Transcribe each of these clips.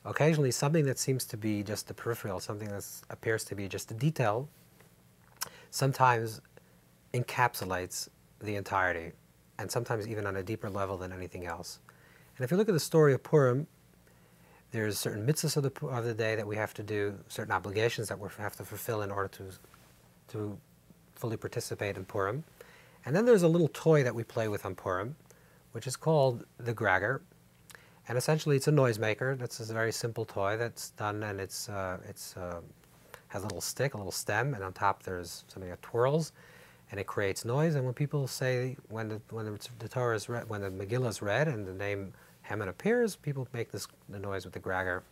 Occasionally, something that seems to be just the peripheral, something that appears to be just a detail, sometimes encapsulates the entirety, and sometimes even on a deeper level than anything else. And if you look at the story of Purim, there's certain mitzvahs of the day that we have to do, certain obligations that we have to fulfill in order to fully participate in Purim. And then there's a little toy that we play with on Purim, which is called the Gragger. And essentially it's a noisemaker. That's a very simple toy that's done, and it has a little stick, a little stem, and on top there's something that twirls, and it creates noise. And when people say, when the Torah is read, when the Megillah is read and the name Haman appears, people make the noise with the Gragger.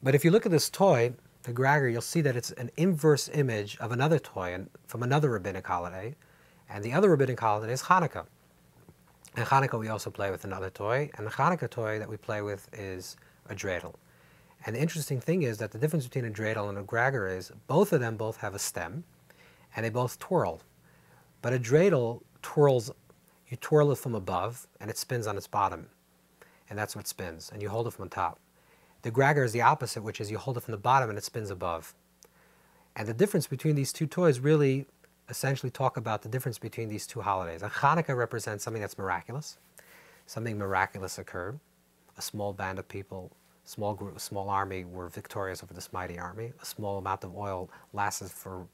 But if you look at this toy, the Gragger, you'll see that it's an inverse image of another toy from another rabbinic holiday, and the other rabbinic holiday is Hanukkah. And Hanukkah we also play with another toy, and the Hanukkah toy that we play with is a dreidel. And the interesting thing is that the difference between a dreidel and a Gragger is both of them have a stem, and they both twirl. But a dreidel twirls, you twirl it from above, and it spins on its bottom. And that's what spins, and you hold it from the top. The Gragger is the opposite, which is you hold it from the bottom and it spins above. And the difference between these two toys really essentially talk about the difference between these two holidays. And Hanukkah represents something that's miraculous. Something miraculous occurred. A small band of people, small group, small army were victorious over this mighty army. A small amount of oil lasted for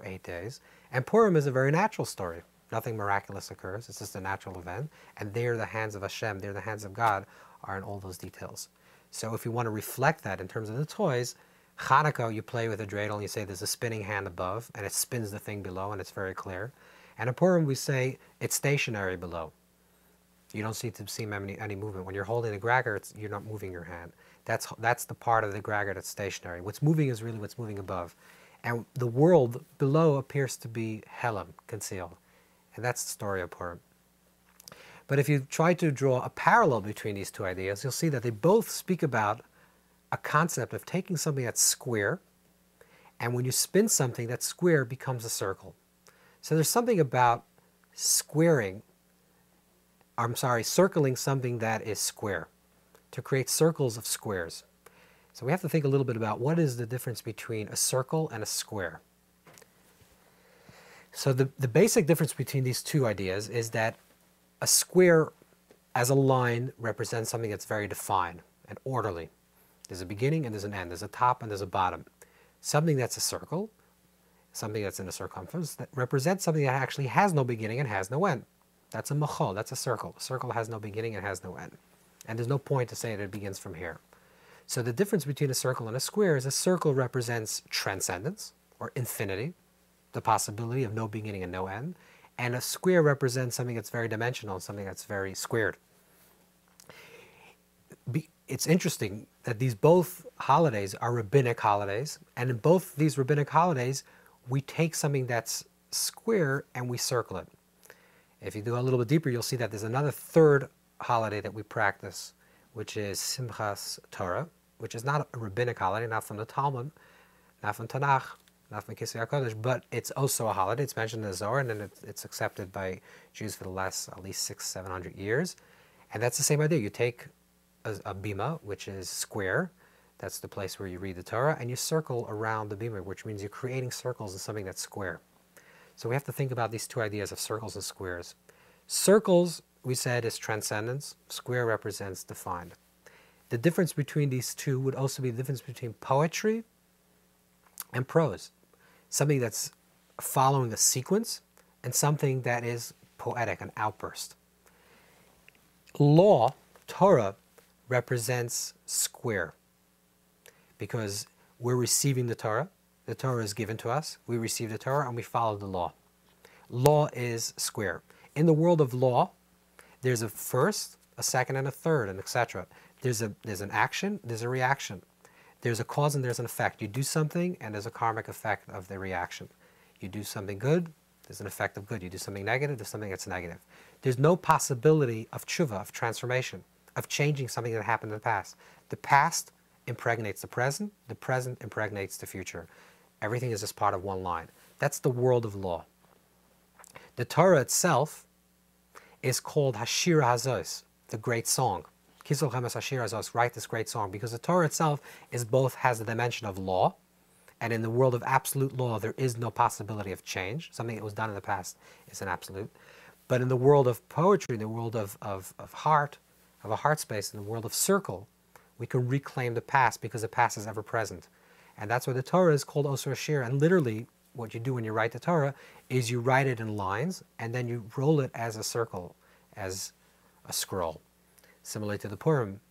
8 days. And Purim is a very natural story. Nothing miraculous occurs. It's just a natural event. And there the hands of Hashem, there the hands of God are in all those details. So if you want to reflect that in terms of the toys, Hanukkah, you play with a dreidel and you say there's a spinning hand above, and it spins the thing below, and it's very clear. And in Purim, we say it's stationary below. You don't see any movement. When you're holding the Gragger, you're not moving your hand. That's the part of the Gragger that's stationary. What's moving is really what's moving above. And the world below appears to be Helam, concealed. And that's the story of Purim. But if you try to draw a parallel between these two ideas, you'll see that they both speak about a concept of taking something that's square, and when you spin something, that square becomes a circle. So there's something about circling something that is square, to create circles of squares. So we have to think a little bit about what is the difference between a circle and a square. So the basic difference between these two ideas is that a square as a line represents something that's very defined and orderly. There's a beginning and there's an end. There's a top and there's a bottom. Something that's a circle, something that's in a circumference, that represents something that actually has no beginning and has no end. That's a machol, that's a circle. A circle has no beginning and has no end. And there's no point to say that it begins from here. So the difference between a circle and a square is a circle represents transcendence, or infinity, the possibility of no beginning and no end. And a square represents something that's very dimensional, something that's very squared. It's interesting that these both holidays are rabbinic holidays, and in both these rabbinic holidays, we take something that's square and we circle it. If you go a little bit deeper, you'll see that there's another third holiday that we practice, which is Simchas Torah, which is not a rabbinic holiday, not from the Talmud, not from Tanakh, not from Kisei HaKodesh, but it's also a holiday. It's mentioned in the Zohar, and then it's accepted by Jews for the last at least 600-700 years. And that's the same idea. You take a bima, which is square, that's the place where you read the Torah, and you circle around the bima, which means you're creating circles in something that's square. So we have to think about these two ideas of circles and squares. Circles, we said, is transcendence. Square represents defined. The difference between these two would also be the difference between poetry and prose. Something that's following a sequence and something that is poetic, an outburst. Law, Torah, represents square because we're receiving the Torah. The Torah is given to us. We receive the Torah and we follow the law. Law is square. In the world of law, there's a first, a second, and a third, and etc. There's an action, there's a reaction. There's a cause and there's an effect. You do something and there's a karmic effect of the reaction. You do something good, there's an effect of good. You do something negative, there's something that's negative. There's no possibility of tshuva, of transformation, of changing something that happened in the past. The past impregnates the present impregnates the future. Everything is just part of one line. That's the world of law. The Torah itself is called Hashir HaZos, the great song. Kisol Chemes Hashir Azos, write this great song, because the Torah itself is both has the dimension of law, and in the world of absolute law, there is no possibility of change. Something that was done in the past is an absolute. But in the world of poetry, in the world of heart, of a heart space, in the world of circle, we can reclaim the past, because the past is ever present. And that's why the Torah is called Osir Shir. And literally, what you do when you write the Torah is you write it in lines, and then you roll it as a circle, as a scroll. Similarly to the Purim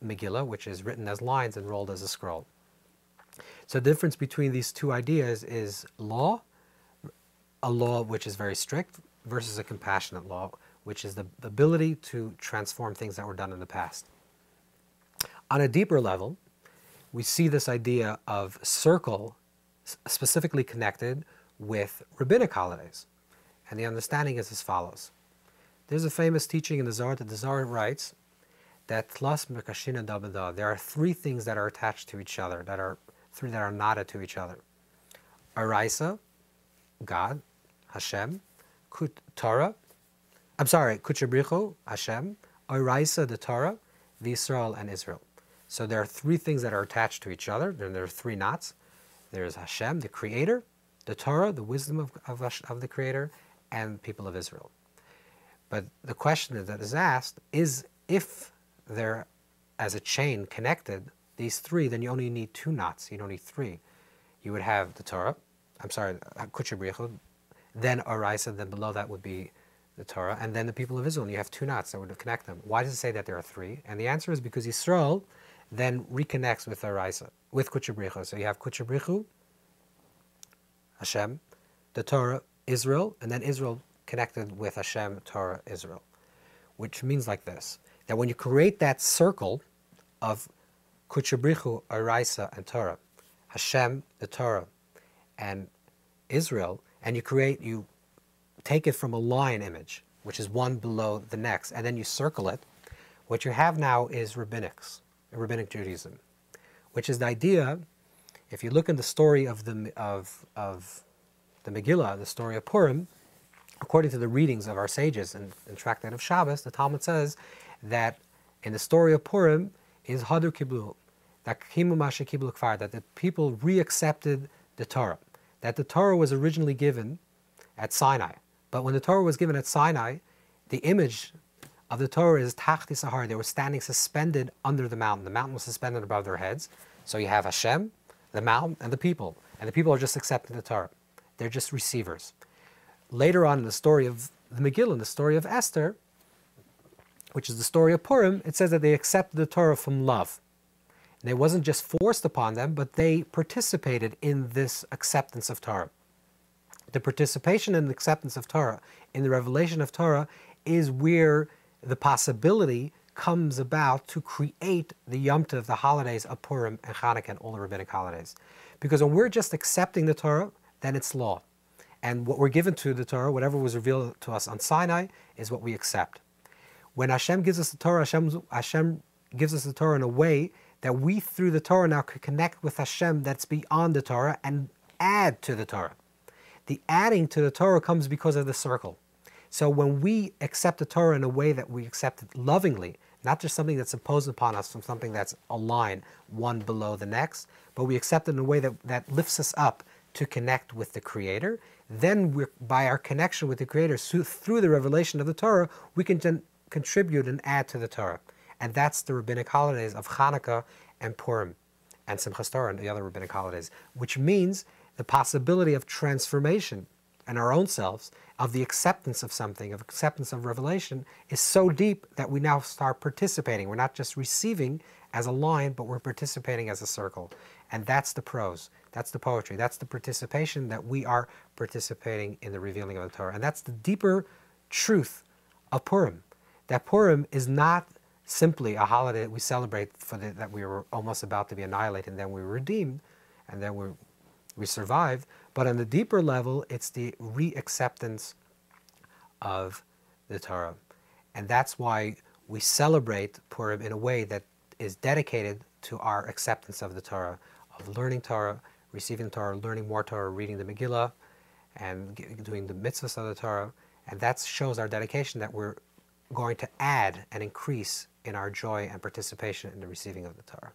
Megillah, which is written as lines and rolled as a scroll. So the difference between these two ideas is law, a law which is very strict, versus a compassionate law, which is the ability to transform things that were done in the past. On a deeper level, we see this idea of circle specifically connected with rabbinic holidays. And the understanding is as follows. There's a famous teaching in the Zohar that the Zohar writes that there are three things that are attached to each other, three that are knotted to each other. Araisa, God, Hashem, Torah, Kuchabrichu, Hashem, Araisa, the Torah, V'Yisrael, and Israel. So there are three things that are attached to each other. Then there are three knots. There's Hashem, the Creator, the Torah, the wisdom of the Creator, and people of Israel. But the question that is asked is, if they're as a chain connected, these three, then you only need two knots. You don't need three. You would have the Torah, Kuchabrichu, then Araisa, then below that would be the Torah, and then the people of Israel, and you have two knots that would connect them. Why does it say that there are three? And the answer is because Yisrael then reconnects with Araisa, with Kuchabrichu. So you have Kuchabrichu, Hashem, the Torah, Israel, and then Israel connected with Hashem, Torah, Israel. Which means like this, that when you create that circle of Kuchabrichu, Araisa, and Torah, Hashem, the Torah, and Israel, and you take it from a line image, which is one below the next, and then you circle it, what you have now is rabbinic Judaism, which is the idea, if you look in the story of the Megillah, the story of Purim, according to the readings of our sages in Tractate of Shabbos, the Talmud says that in the story of Purim is Hadur Kiblu, that the people re-accepted the Torah, that the Torah was originally given at Sinai. But when the Torah was given at Sinai, the image of the Torah is Tachti Sahar. They were standing suspended under the mountain. The mountain was suspended above their heads. So you have Hashem, the mountain, and the people. And the people are just accepting the Torah. They're just receivers. Later on in the story of the Megillah, in the story of Esther, which is the story of Purim, it says that they accepted the Torah from love. And it wasn't just forced upon them, but they participated in this acceptance of Torah. The participation in the acceptance of Torah, in the revelation of Torah, is where the possibility comes about to create the Yom Tov, the holidays of Purim and Hanukkah and all the rabbinic holidays. Because when we're just accepting the Torah, then it's law. And what we're given to the Torah, whatever was revealed to us on Sinai, is what we accept. When Hashem gives us the Torah, Hashem gives us the Torah in a way that we, through the Torah, now can connect with Hashem that's beyond the Torah and add to the Torah. The adding to the Torah comes because of the circle. So when we accept the Torah in a way that we accept it lovingly, not just something that's imposed upon us from something that's a line, one below the next, but we accept it in a way that lifts us up to connect with the Creator, then by our connection with the Creator, through the revelation of the Torah, we can then contribute and add to the Torah. And that's the rabbinic holidays of Hanukkah and Purim and Simchas Torah and the other rabbinic holidays, which means the possibility of transformation in our own selves, of the acceptance of something, of acceptance of revelation, is so deep that we now start participating. We're not just receiving as a line, but we're participating as a circle. And that's the prose, that's the poetry, that's the participation, that we are participating in the revealing of the Torah. And that's the deeper truth of Purim, that Purim is not simply a holiday that we celebrate that we were almost about to be annihilated, and then we were redeemed, and then we survived. But on the deeper level, it's the re-acceptance of the Torah. And that's why we celebrate Purim in a way that is dedicated to our acceptance of the Torah, of learning Torah, receiving Torah, learning more Torah, reading the Megillah, and doing the mitzvahs of the Torah. And that shows our dedication that we're going to add and increase in our joy and participation in the receiving of the Torah.